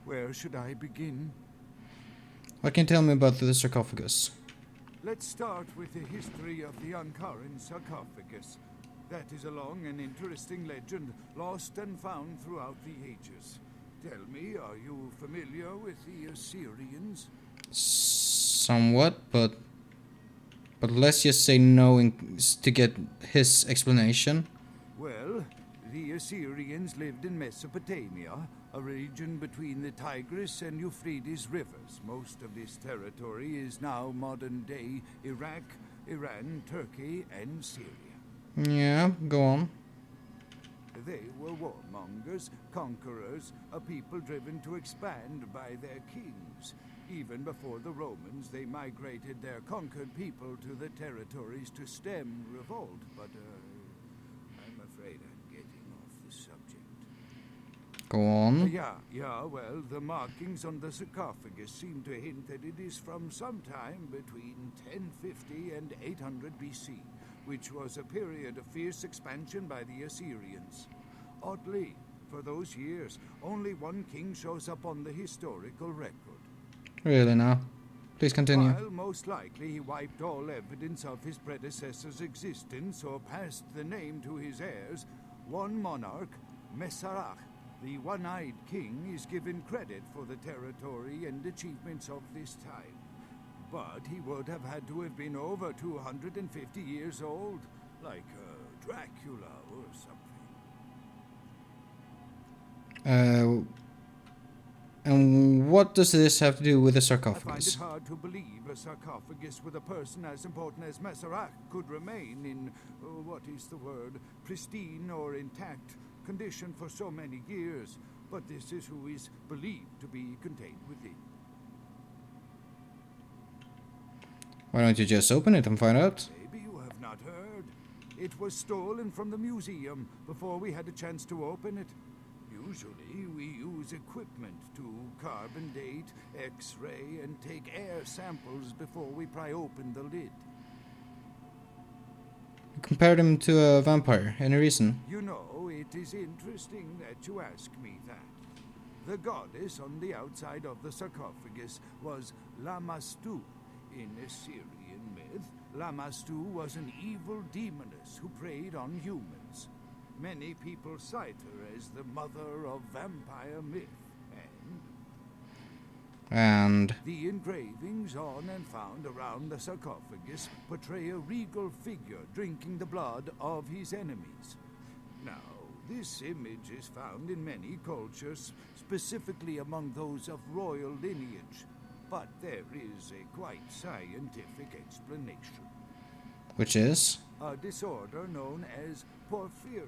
Where should I begin? What can you tell me about the sarcophagus? Let's start with the history of the Ankaran sarcophagus. That is a long and interesting legend, lost and found throughout the ages. Tell me, are you familiar with the Assyrians? Somewhat, but let's just say no to get his explanation. Well, the Assyrians lived in Mesopotamia, a region between the Tigris and Euphrates rivers. Most of this territory is now modern-day Iraq, Iran, Turkey, and Syria. Yeah, go on. They were warmongers, conquerors, a people driven to expand by their kings. Even before the Romans, they migrated their conquered people to the territories to stem revolt, but I'm afraid I'm getting off the subject. Go on. Yeah, well, the markings on the sarcophagus seem to hint that it is from sometime between 1050 and 800 BC, which was a period of fierce expansion by the Assyrians. Oddly, for those years, only one king shows up on the historical record. Really now? Please continue. While most likely he wiped all evidence of his predecessor's existence or passed the name to his heirs, one monarch, Masquerade, the one-eyed king, is given credit for the territory and achievements of this time. But he would have had to have been over 250 years old, like Dracula or something. And what does this have to do with the I find sarcophagus? it hard to believe a sarcophagus with a person as important as Masquerade could remain in, what is the word, pristine or intact condition for so many years. But this is who is believed to be contained within. Why don't you just open it and find out? Maybe you have not heard. It was stolen from the museum before we had a chance to open it. Usually, we use equipment to carbon date, X-ray, and take air samples before we pry open the lid. You compared him to a vampire. Any reason? You know, it is interesting that you ask me that. The goddess on the outside of the sarcophagus was Lamastu. In Assyrian myth, Lamastu was an evil demoness who preyed on humans. Many people cite her as the mother of vampire myth, And The engravings on and found around the sarcophagus portray a regal figure drinking the blood of his enemies. Now, this image is found in many cultures, specifically among those of royal lineage, but there is a quite scientific explanation. which is? A disorder known as porphyria.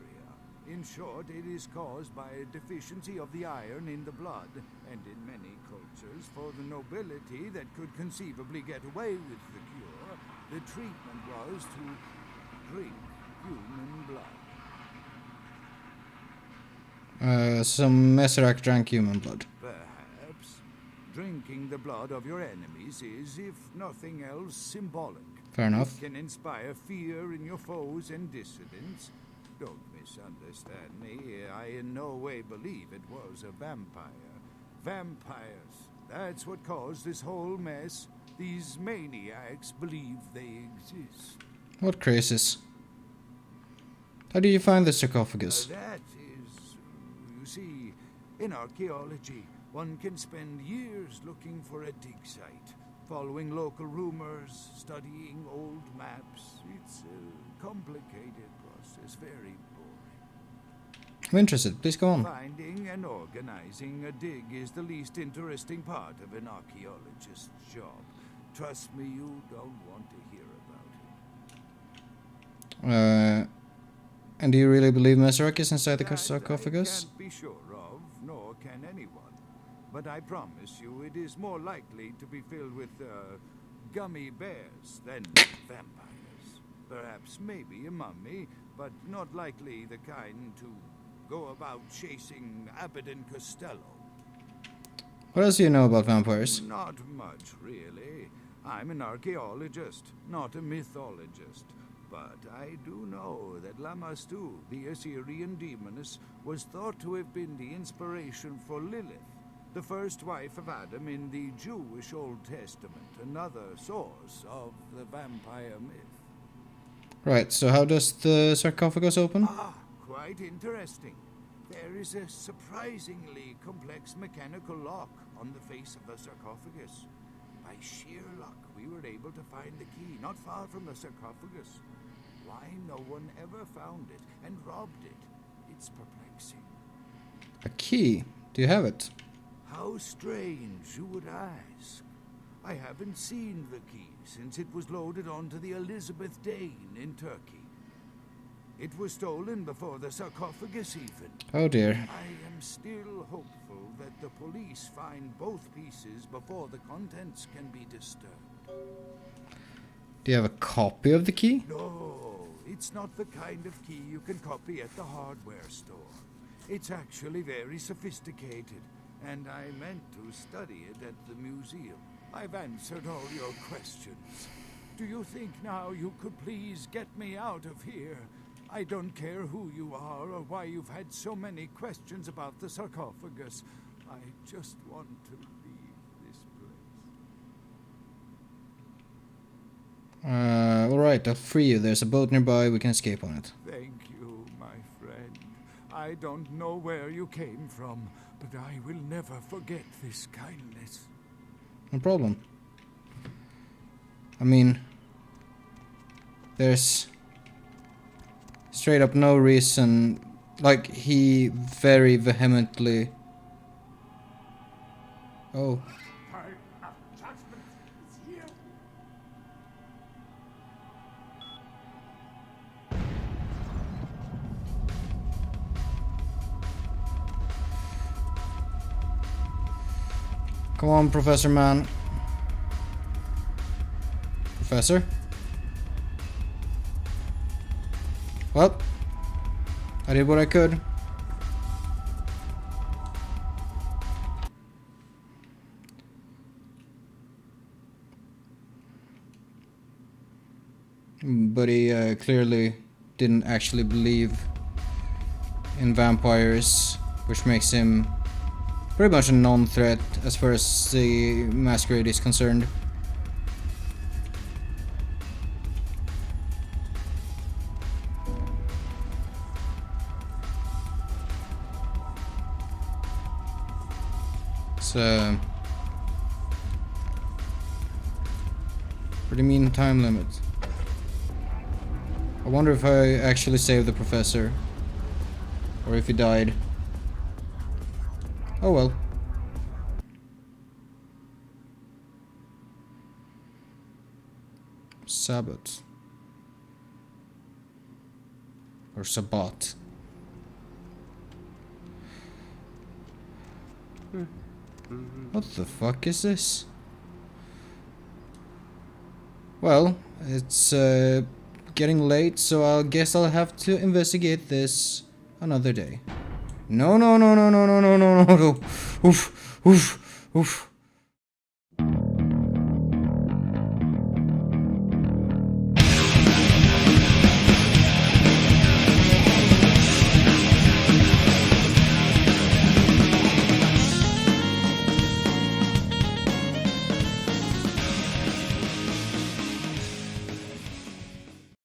In short, it is caused by a deficiency of the iron in the blood, and in many cultures, for the nobility that could conceivably get away with the cure, the treatment was to drink human blood. So Masquerade drank human blood. Perhaps. Drinking the blood of your enemies is, if nothing else, symbolic. Fair enough. It can inspire fear in your foes and dissidents. Don't misunderstand me. I in no way believe it was a vampire. Vampires. That's what caused this whole mess. These maniacs believe they exist. What crazes? How do you find the sarcophagus? That is, you see, in archaeology, one can spend years looking for a dig site, following local rumors, studying old maps. It's a complicated process, very boring. I'm interested. Please go on. Finding and organizing a dig is the least interesting part of an archaeologist's job. Trust me, you don't want to hear about it. And do you really believe Masquerade is inside the sarcophagus? I can't be sure of, nor can anyone. But I promise you it is more likely to be filled with gummy bears than vampires. Perhaps maybe a mummy, but not likely the kind to go about chasing Abbott and Costello. What else do you know about vampires? Not much, really. I'm an archaeologist, not a mythologist. But I do know that Lamastu, the Assyrian demoness, was thought to have been the inspiration for Lilith, the first wife of Adam in the Jewish Old Testament, another source of the vampire myth. Right, so how does the sarcophagus open? Ah, quite interesting. There is a surprisingly complex mechanical lock on the face of the sarcophagus. By sheer luck, we were able to find the key not far from the sarcophagus. Why no one ever found it and robbed it? It's perplexing. A key? Do you have it? How strange, you would ask. I haven't seen the key since it was loaded onto the Elizabeth Dane in Turkey. It was stolen before the sarcophagus even. Oh dear. I am still hopeful that the police find both pieces before the contents can be disturbed. Do you have a copy of the key? No, it's not the kind of key you can copy at the hardware store. It's actually very sophisticated, and I meant to study it at the museum. I've answered all your questions. Do you think now you could please get me out of here? I don't care who you are or why you've had so many questions about the sarcophagus. I just want to leave this place. Alright, I'll free you. There's a boat nearby, we can escape on it. Thank you, my friend. I don't know where you came from, but I will never forget this kindness. No problem. I mean, there's straight up no reason, like he very vehemently... Oh. Come on, Professor Man. Professor? Well, I did what I could. But he clearly didn't actually believe in vampires, which makes him pretty much a non-threat as far as the Masquerade is concerned. So What do you mean time limit? I wonder if I actually saved the professor. Or if he died. Oh well. Sabbath. Or Sabbat. What the fuck is this? Well, it's getting late, so I guess I'll have to investigate this another day. No, no, no, no, no, no, no, no, no, no. Oof, oof, oof.